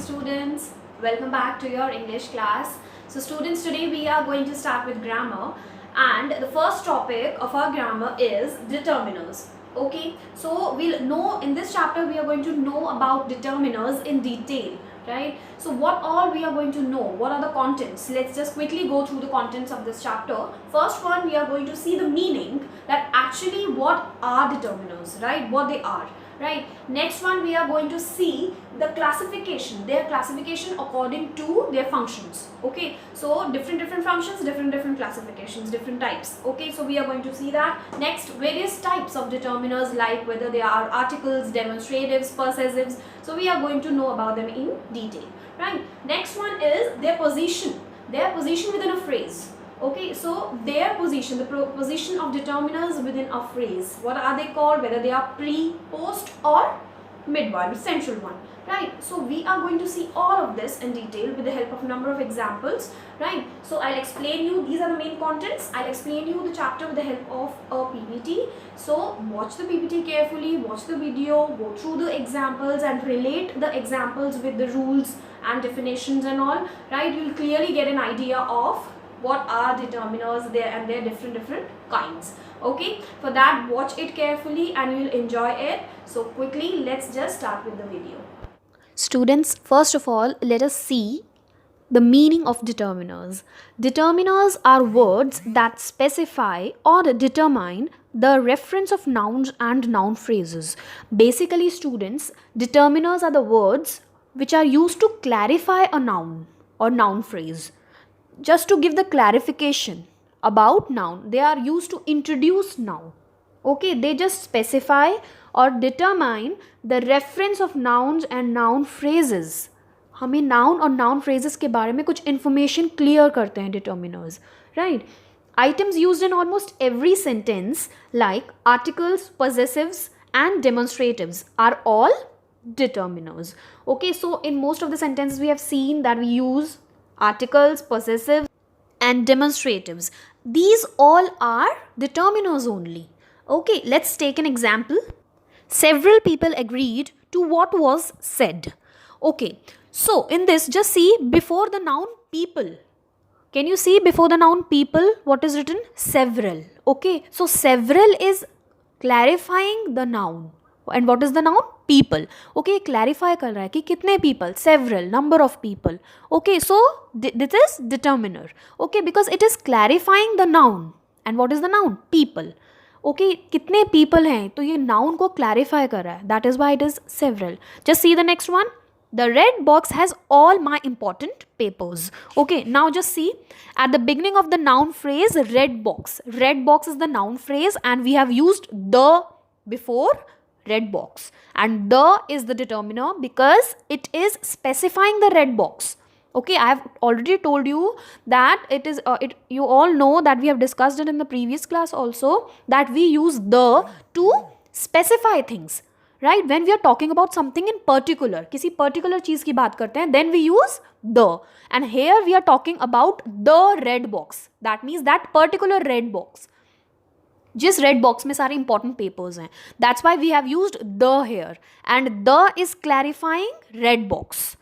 students, welcome back to your English class. So students, today we are going to start with grammar, and the first topic of our grammar is determiners. Okay, so we'll know in this chapter we are going to know about determiners in detail, right? So what all we are going to know, what are the contents? Let's just quickly go through the contents of this chapter. First one, we are going to see the meaning, that actually what are determiners, right? What they are. Right. Next one, we are going to see the classification, their classification according to their functions. Okay, so different functions, different classifications, different types. Okay, so we are going to see that. Next, various types of determiners, like whether they are articles, demonstratives, possessives. So we are going to know about them in detail. Right. Next one is their position within a phrase. Okay, so their position, the position of determiners within a phrase. What are they called? Whether they are pre, post or mid one, central one. Right, so we are going to see all of this in detail with the help of a number of examples. Right, so I'll explain you, these are the main contents. I'll explain you the chapter with the help of a PPT. So watch the PPT carefully, watch the video, go through the examples and relate the examples with the rules and definitions and all. Right, you'll clearly get an idea of what are determiners there and their different kinds. Okay, for that watch it carefully and you'll enjoy it. So quickly, let's just start with the video. Students, first of all, let us see the meaning of determiners. Determiners are words that specify or determine the reference of nouns and noun phrases. Basically, students, determiners are the words which are used to clarify a noun or noun phrase. Just to give the clarification about noun, they are used to introduce noun. Okay, they just specify or determine the reference of nouns and noun phrases. हमें noun और noun phrases के बारे में कुछ information clear करते हैं determiners, right? Items used in almost every sentence like articles, possessives and demonstratives are all determiners. Okay, so in most of the sentences we have seen that we use articles, possessives and demonstratives. These all are determiners only. Okay, let's take an example. Several people agreed to what was said. Okay, so in this, just see before the noun people. Can you see before the noun people what is written? Several. Okay, so several is clarifying the noun. And what is the noun? People. Okay, clarify कर रहा है कि कितने people, several, number of people. Okay, so this is determiner. Okay, because it is clarifying the noun. And what is the noun? People. Okay, कितने people हैं तो ये noun को clarify कर रहा है. That is why it is several. Just see the next one. The red box has all my important papers. Okay, now just see at the beginning of the noun phrase, red box. Red box is the noun phrase and we have used the before red box, and the is the determiner because it is specifying the red box. Okay, I have already told you that it is you all know that we have discussed it in the previous class also, that we use the to specify things, right? When we are talking about something in particular, किसी particular चीज की बात करते हैं, then we use the, and here we are talking about the red box. That means that particular red box. जिस red box में सारे important papers हैं, that's why we have used the here, and the is clarifying red box,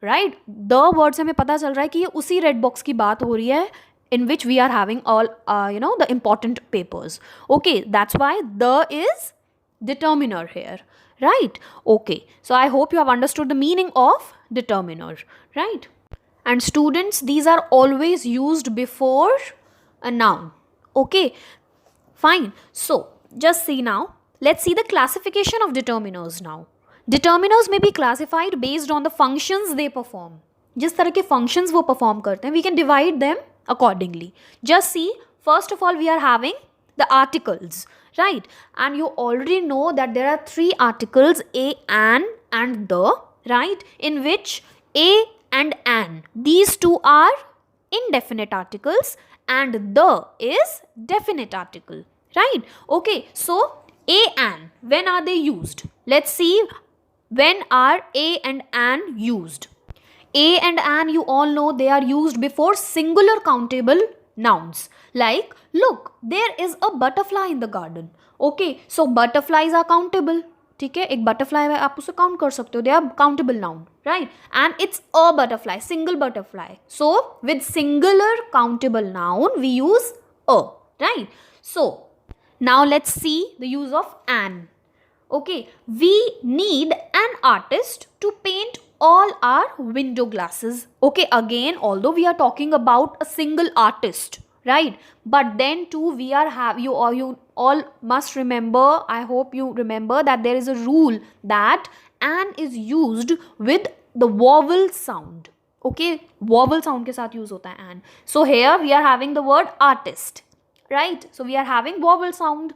right? The word से हमें पता चल रहा है कि ये उसी रेड बॉक्स की बात हो रही है in which we are having all the important papers. Okay, that's why the is determiner here, right? Okay, so I hope you have understood the meaning of determiner, right? And students, these are always used before a noun. Okay, fine. So just see now, let's see the classification of determiners now. Determiners may be classified based on the functions they perform. जिस तरह के functions वो perform करते हैं, we can divide them accordingly. Just see, first of all we are having the articles, right? And you already know that there are three articles, a, an and the, right? In which a and an, these two are indefinite articles and the is definite article, right? Okay, so a, an, when are they used? Let's see, when are a and an used? A and an, you all know they are used before singular countable nouns. Like, look, there is a butterfly in the garden. Okay, so butterflies are countable. ठीक है, एक butterfly है, आप उसे count कर सकते हो, they are countable noun, right, and it's a butterfly, single butterfly. So with singular countable noun we use a, right. So now let's see the use of an. Okay, we need an artist to paint all our window glasses. Okay, again, although we are talking about a single artist, right, but then too we are you all must remember, I hope you remember, that there is a rule that an is used with the vowel sound. Okay, vowel sound के साथ use होता है an. So here we are having the word artist, right? So we are having vowel sound,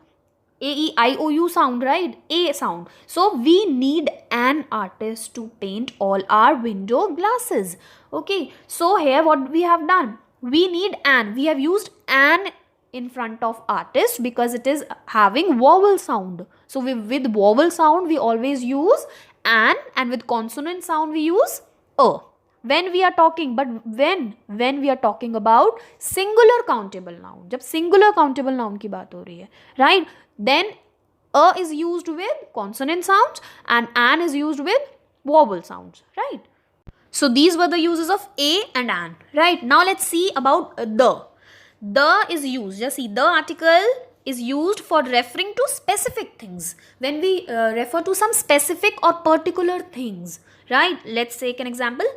A-E-I-O-U sound, right? A sound. So we need an artist to paint all our window glasses. Okay, so here what we have done, we need an, we have used an in front of artist because it is having vowel sound. So with vowel sound we always use an, and with consonant sound we use a when we are talking. But when we are talking about singular countable noun, जब singular countable noun की बात हो रही है, right, then a is used with consonant sounds and an is used with vowel sounds, right. So these were the uses of a and an, right. Now let's see about the is used, just see, the article is used for referring to specific things. When we refer to some specific or particular things, right, let's take an example.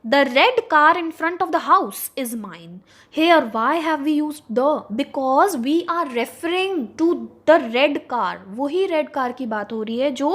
The red car in front of the house is mine. Here why have we used the? Because we are referring to the red car. वही red car की बात हो रही है जो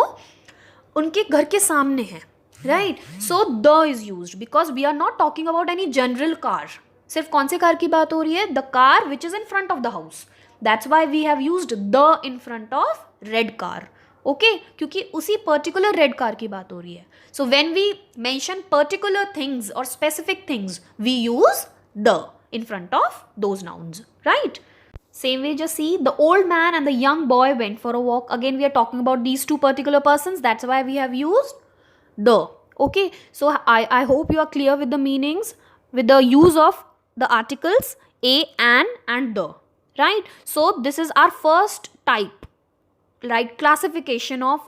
उनके घर के सामने है, right. So the is used because we are not talking about any general car. सिर्फ कौन से कार की बात हो रही है? The car which is in front of the house. That's why we have used the in front of red car. Okay, क्योंकि उसी particular red car की बात हो रही है. So when we mention particular things or specific things, we use the in front of those nouns, right. Same way, just see, the old man and the young boy went for a walk. Again we are talking about these two particular persons, that's why we have used the. Okay, so I hope you are clear with the meanings, with the use of the articles a, an and the, right. So this is our first type, right, classification of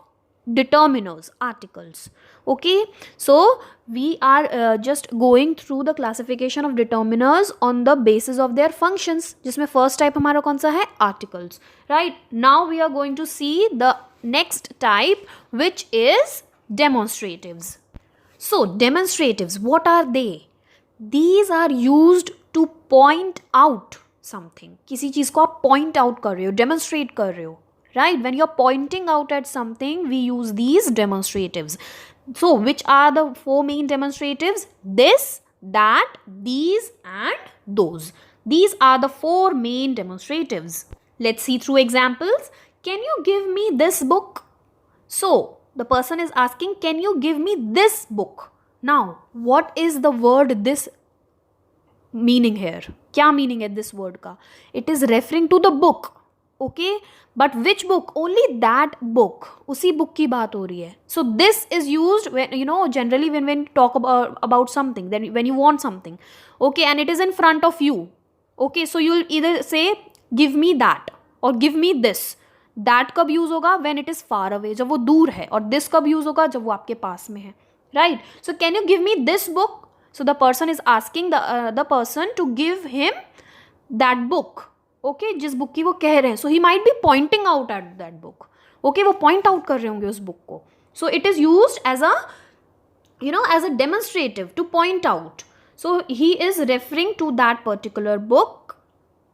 determiners, articles. Okay, so we are just going through the classification of determiners on the basis of their functions, जिसमें first type हमारा कौन सा है? Articles, right. Now we are going to see the next type, which is demonstratives. So demonstratives, what are they? These are used to point out something. किसी चीज़ को आप point out कर रहे हो, demonstrate कर रहे हो, right. When you're pointing out at something, we use these demonstratives. So which are the four main demonstratives? This, that, these and those. These are the four main demonstratives. Let's see through examples. Can you give me this book? So the person is asking, can you give me this book? Now what is the word this meaning here? क्या meaning है this word का? It is referring to the book. Okay, but which book? Only that book, उसी book की बात हो रही है. So this is used when, you know, generally when talk about something, then when you want something, okay, and it is in front of you. Okay, so you'll either say give me that or give me this. That कब use होगा? When it is far away, जब वो दूर है, और this कब use होगा? जब वो आपके पास में है, right. So can you give me this book? So the person is asking the person to give him that book. Okay, जिस बुक की वो कह रहे हैं. So he might be pointing out at that book. Okay, वो point out कर रहे होंगे उस बुक को. So it is used as a, you know, as a demonstrative, to point out. So he is referring to that particular book,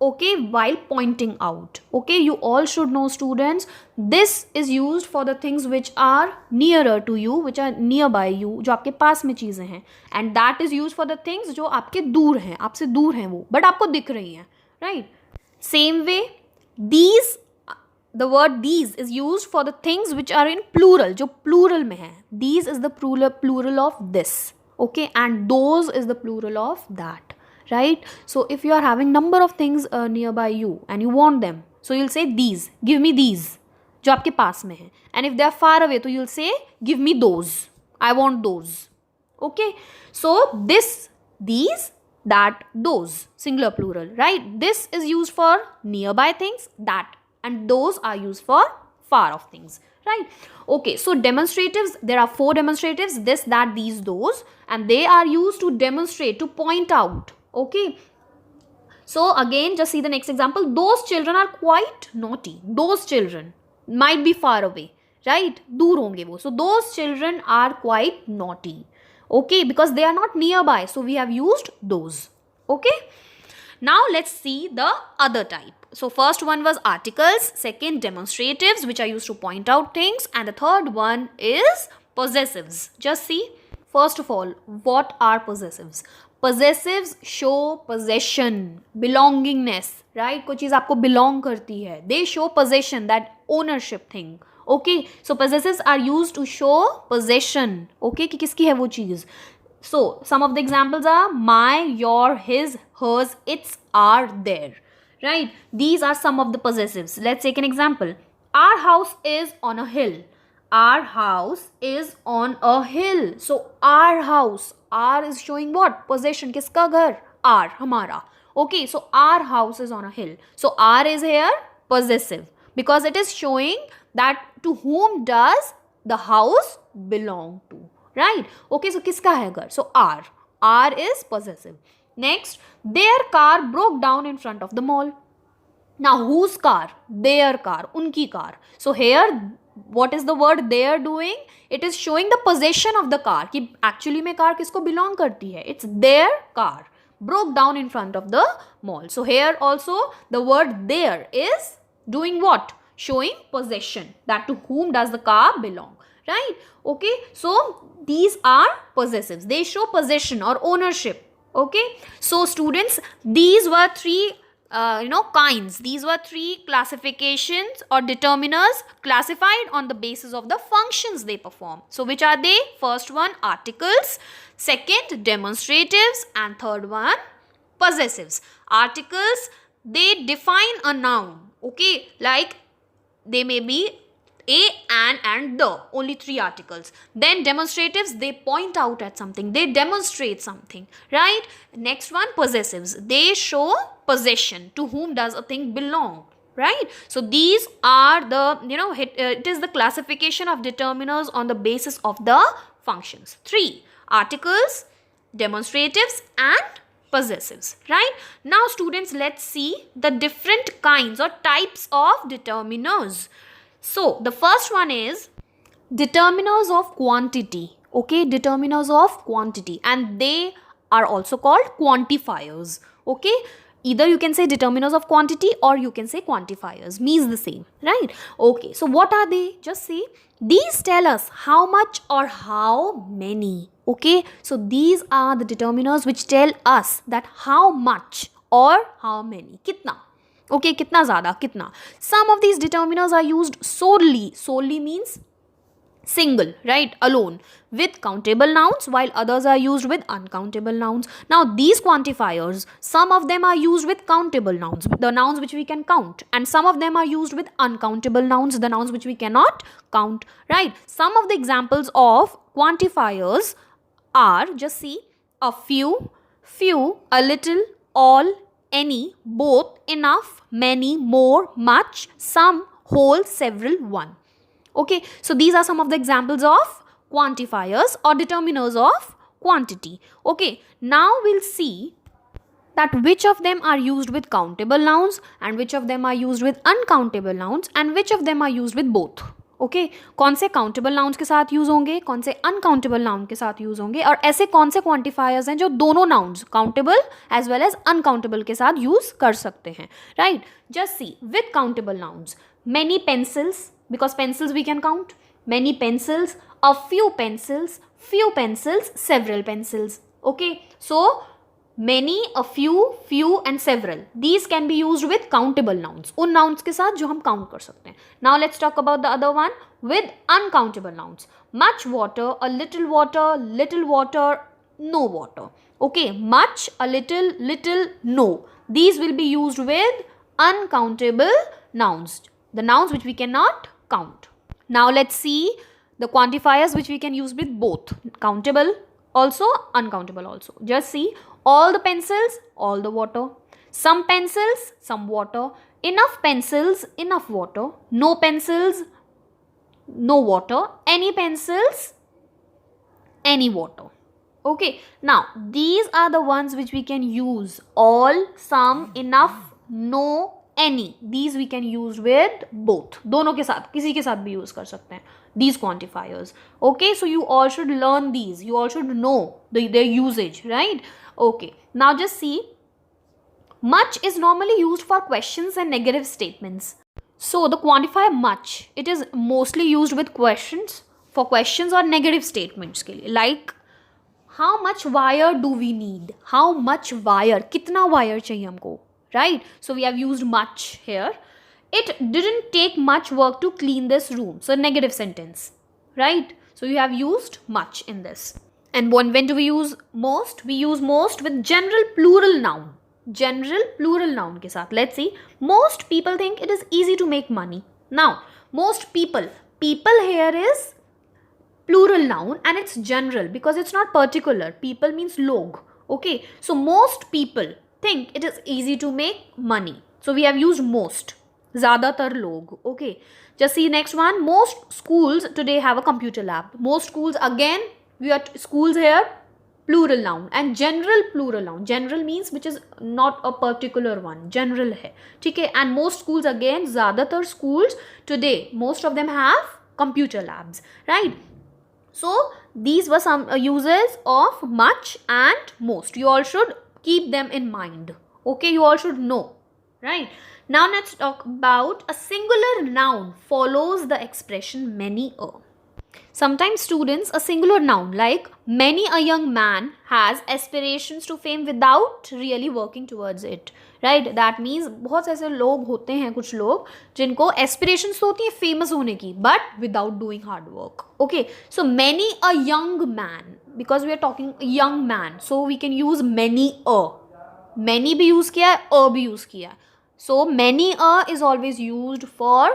okay, while pointing out. Okay, you all should know, students, this is used for the things which are nearer to you, which are nearby you, जो आपके पास में चीज़ें हैं, and that is used for the things जो आपके दूर हैं, आपसे दूर हैं वो, but आपको दिख रही हैं, right. Same way, these, the word these is used for the things which are in plural, जो plural में है. These is the plural of this, okay, and those is the plural of that, right. So if you are having number of things nearby you and you want them, so you'll say these, give me these, जो आपके पास में है. And if they are far away, तो you'll say give me those, I want those. Okay, so this, these, that, those, singular plural, right. This is used for nearby things, that, and those are used for far off things, right? Okay, so demonstratives, there are 4 demonstratives: this, that, these, those, and they are used to demonstrate, to point out. Okay, so again, just see the next example. Those children are quite naughty. Those children might be far away, right? दूर होंगे वो. So those children are quite naughty. Okay, because they are not nearby. So we have used those. Okay. Now let's see the other type. So first one was articles, second demonstratives, which are used to point out things, and the third one is possessives. Just see. First of all, what are possessives? Possessives show possession, belongingness, right? कोई चीज आपको belong करती है. They show possession, that ownership thing. Okay, so possessives are used to show possession. Okay, कि किसकी है वो चीज. So some of the examples are my, your, his, hers, its, are, their. Right? These are some of the possessives. Let's take an example. Our house is on a hill. Our house is on a hill. So our house, R is showing what? Possession. किसका घर? R, हमारा. Okay, so our house is on a hill. So R is here possessive because it is showing that to whom does the house belong to. Right? Okay, so किसका है घर? So R. R is possessive. Next, their car broke down in front of the mall. Now whose car? Their car. उनकी car. So here, what is the word their doing? It is showing the possession of the car. कि actually में car किसको belong करती है? It's their car. Broke down in front of the mall. So here also the word their is doing what? Showing possession. That to whom does the car belong? Right? Okay. So these are possessives. They show possession or ownership. Okay. So students, these were three kinds. These were 3 classifications or determiners classified on the basis of the functions they perform. So which are they? First one, articles. Second, demonstratives. And third one, possessives. Articles, they define a noun. Okay, like they may be a, an, and the. Only 3 articles. Then demonstratives, they point out at something. They demonstrate something. Right? Next one, possessives. They show possession. To whom does a thing belong? Right? So these are the, it is the classification of determiners on the basis of the functions. 3. Articles, demonstratives, and possessives. Right? Now students, let's see the different kinds or types of determiners. So the first one is determiners of quantity. Okay, determiners of quantity, and they are also called quantifiers. Okay, either you can say determiners of quantity or you can say quantifiers, means the same, right? Okay, so what are they? Just see, these tell us how much or how many. Okay, so these are the determiners which tell us that how much or how many, kitna. Okay, kitna zyada, kitna. Some of these determiners are used solely. Solely means single, right? Alone, with countable nouns, while others are used with uncountable nouns. Now, these quantifiers, some of them are used with countable nouns, the nouns which we can count, and some of them are used with uncountable nouns, the nouns which we cannot count, right? Some of the examples of quantifiers are, just see, a few, a little, all, any, both, enough, many, more, much, some, whole, several, one. Okay, so these are some of the examples of quantifiers or determiners of quantity. Okay, now we'll see that which of them are used with countable nouns and which of them are used with uncountable nouns and which of them are used with both. Okay कौन से countable nouns के साथ use होंगे, कौन से uncountable noun के साथ use होंगे, और ऐसे कौन से क्वांटिफायर्स हैं जो दोनों nouns countable as well as uncountable के साथ यूज कर सकते हैं. Right, just see with countable nouns, many pencils, because pencils we can count, many pencils, a few pencils, several pencils. Okay, so many, a few and several, these can be used with countable nouns, उन nouns के साथ जो हम count कर सकते हैं. Now let's talk about the other one with uncountable nouns. Much water, a little water, no water. Okay, much, a little, no. These will be used with uncountable nouns, the nouns which we cannot count. Now let's see the quantifiers which we can use with both countable also, uncountable also. Just see, all the pencils, all the water, some pencils, some water, enough pencils, enough water, no pencils, no water. Any pencils? Any water. Okay, now these are the ones which we can use. All, some, enough, no, any. These we can use with both. दोनों के साथ, किसी के साथ भी use कर सकते हैं these quantifiers. Okay, so you all should learn these. You all should know their usage, right? Okay, now just see. Much is normally used for questions and negative statements. So the quantifier much, it is mostly used with questions, for questions or negative statements के लिए. Like, how much wire do we need? How much wire? कितना wire चाहिए हमको? Right? So we have used much here. It didn't take much work to clean this room. So negative sentence. Right? So you have used much in this. And when do we use most? We use most with general plural noun. General plural noun के साथ. Let's see. Most people think it is easy to make money. Now, most people. People here is plural noun and it's general because it's not particular. People means log. Okay. So most people think it is easy to make money. So we have used most. ज़्यादातर लोग. Okay. Just see next one. Most schools today have a computer lab. Most schools, again, we are schools here, plural noun, and general plural noun. General means which is not a particular one. General है. ठीक है. And most schools, again, ज़्यादातर schools today, most of them have computer labs. Right. So these were some uses of much and most. You all should keep them in mind. Okay, you all should know. Right. Now let's talk about a singular noun follows the expression many a. Sometimes students, a singular noun like many a young man has aspirations to fame without really working towards it. Right? That means बहुत ऐसे लोग होते हैं, कुछ लोग जिनको aspirations होती हैं famous होने की, but without doing hard work. Okay, so many a young man, because we are talking young man, so we can use many a. Many भी use किया है, a भी use किया है. So many a is always used for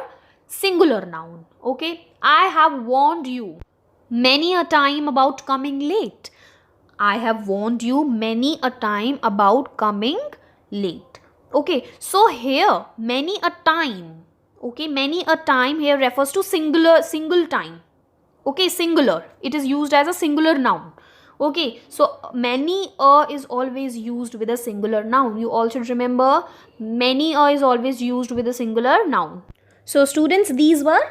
singular noun. Okay, I have warned you many a time about coming late. I have warned you many a time about coming late. Okay, so here many a time. Okay, many a time here refers to single time. Okay, singular. It is used as a singular noun. Okay, so many a is always used with a singular noun. You all should remember many a is always used with a singular noun. So students, these were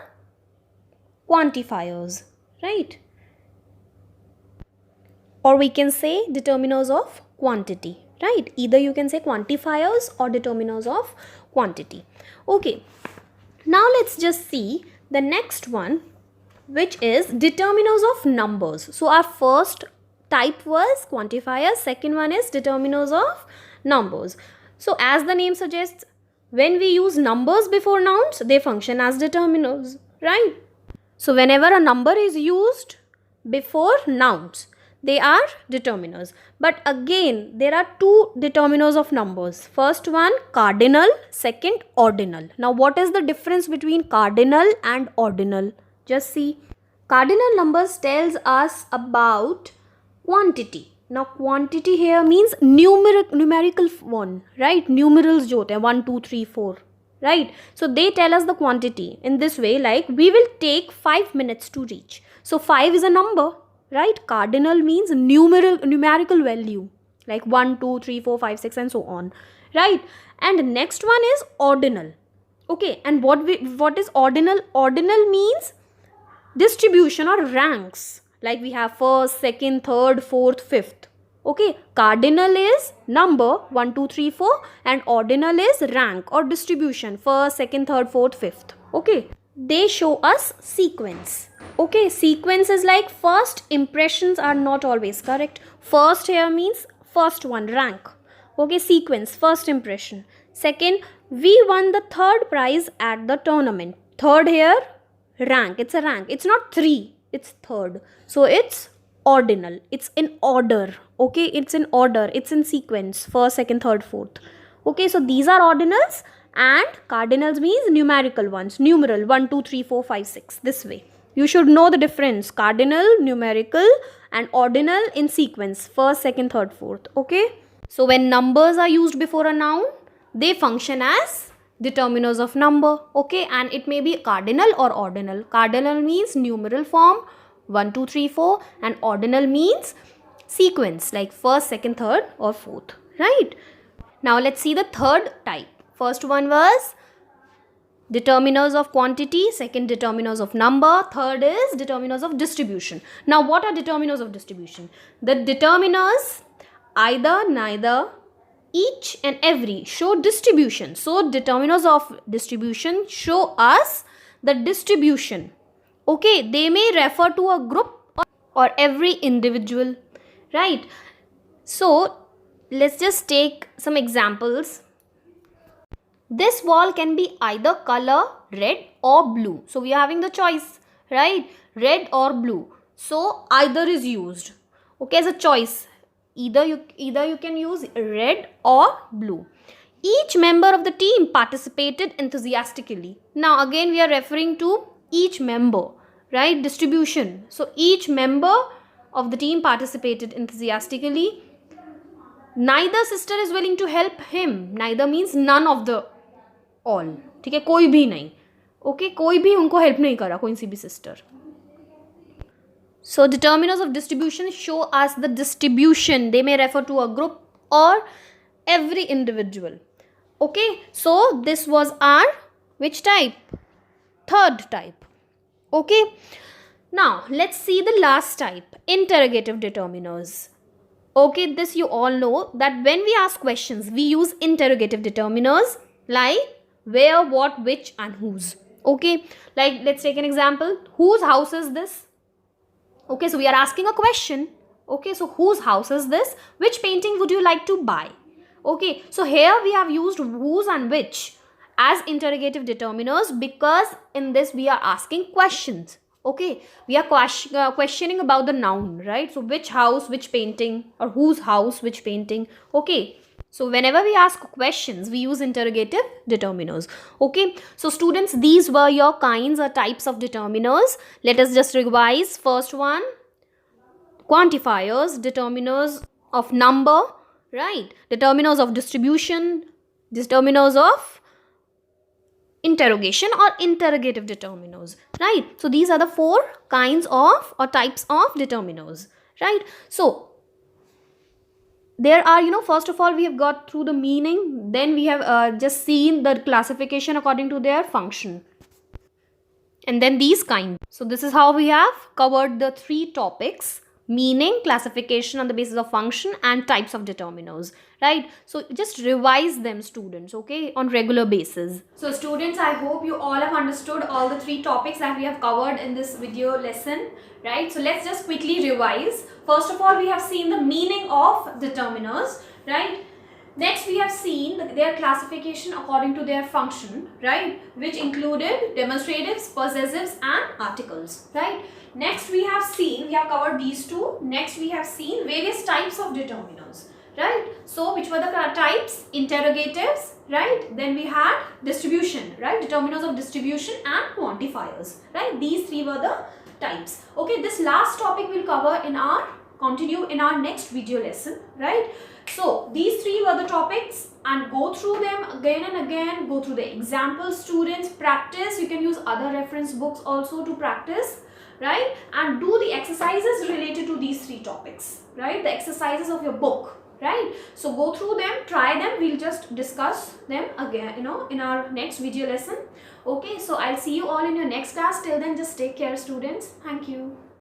quantifiers, right? Or we can say determiners of quantity, right? Either you can say quantifiers or determiners of quantity. Okay, now let's just see the next one, which is determiners of numbers. So our first type was quantifiers, second one is determiners of numbers. So as the name suggests, when we use numbers before nouns, they function as determiners, right? So whenever a number is used before nouns, they are determiners. But again, there are two determiners of numbers. First one, cardinal, second, ordinal. Now what is the difference between cardinal and ordinal? Just see. Cardinal numbers tells us about quantity. Now quantity here means numerical one, right? Numerals jo hote hain 1 2 3 4, right? So they tell us the quantity in this way, like we will take 5 minutes to reach. So 5 is a number, right? Cardinal means numerical value, like 1 2 3 4 5 6 and so on, right? And next one is ordinal. Okay, and what is ordinal? Ordinal means distribution or ranks. Like we have first, second, third, fourth, fifth. Okay, cardinal is number 1 2 3 4 and ordinal is rank or distribution, first, second, third, fourth, fifth. Okay, they show us sequence. Okay, sequence is like first impressions are not always correct. First here means first one, rank. Okay, sequence, first impression. Second, we won the third prize at the tournament. Third here, rank. It's a rank. It's not 3. It's third. So it's ordinal. It's in order. Okay, it's in order. It's in sequence. First, second, third, fourth. Okay, so these are ordinals and cardinals means numerical ones. Numeral 1 2 3 4 5 6. This way. You should know the difference. Cardinal, numerical and ordinal in sequence. First, second, third, fourth. Okay. So when numbers are used before a noun, they function as determiners of number, okay, and it may be cardinal or ordinal. Cardinal means numeral form 1 2 3 4, and ordinal means sequence like first, second, third or fourth, right? Now let's see the third type. First one was determiners of quantity, second determiners of number, third is determiners of distribution. Now what are determiners of distribution? The determiners either, neither, each and every show distribution. So determiners of distribution show us the distribution. Okay, they may refer to a group or every individual, right? So let's just take some examples. This wall can be either color red or blue. So we are having the choice, right? Red or blue. So either is used, okay, as a choice. Either you can use red or blue. Each member of the team participated enthusiastically. Now again we are referring to each member, right? Distribution. So each member of the team participated enthusiastically. Neither sister is willing to help him. Neither means none of the all. ठीक है, कोई भी नहीं. Okay, कोई भी उनको help नहीं करा, कोई सी भी sister. So determiners of distribution show us the distribution. They may refer to a group or every individual. Okay, so this was our which type? Third type. Okay, now let's see the last type, interrogative determiners. Okay, this you all know that when we ask questions, we use interrogative determiners like where, what, which and whose. Okay, like let's take an example. Whose house is this? Okay, so we are asking a question. Okay, so whose house is this? Which painting would you like to buy? Okay, so here we have used whose and which as interrogative determiners because in this we are asking questions. Okay, we are questioning about the noun, right? So which house, which painting, or whose house, which painting. Okay, so whenever we ask questions, we use interrogative determiners. Okay, so students, these were your kinds or types of determiners. Let us just revise. First one, quantifiers, determiners of number, right? Determiners of distribution, determiners of interrogation or interrogative determiners, right? So these are the four kinds of or types of determiners, right? So there are, first of all, we have got through the meaning, then we have just seen the classification according to their function, and then these kinds. So this is how we have covered the three topics: meaning, classification on the basis of function, and types of determiners, right? So just revise them, students, okay, on regular basis. So students, I hope you all have understood all the three topics that we have covered in this video lesson, right? So let's just quickly revise. First of all, we have seen the meaning of determiners, right? Next, we have seen their classification according to their function, right, which included demonstratives, possessives and articles, right? Next, we have covered these two. Next, we have seen various types of determiners, right? So which were the types? Interrogatives, right? Then we had distribution, right? Determiners of distribution and quantifiers, right? These three were the types. Okay, this last topic will continue in our next video lesson, right? So these three were the topics, and go through them again and again. Go through the examples, students. Practice. You can use other reference books also to practice, right? And do the exercises related to these three topics, right? The exercises of your book, right? So go through them, try them. We'll just discuss them again, in our next video lesson. Okay, so I'll see you all in your next class. Till then, just take care, students. Thank you.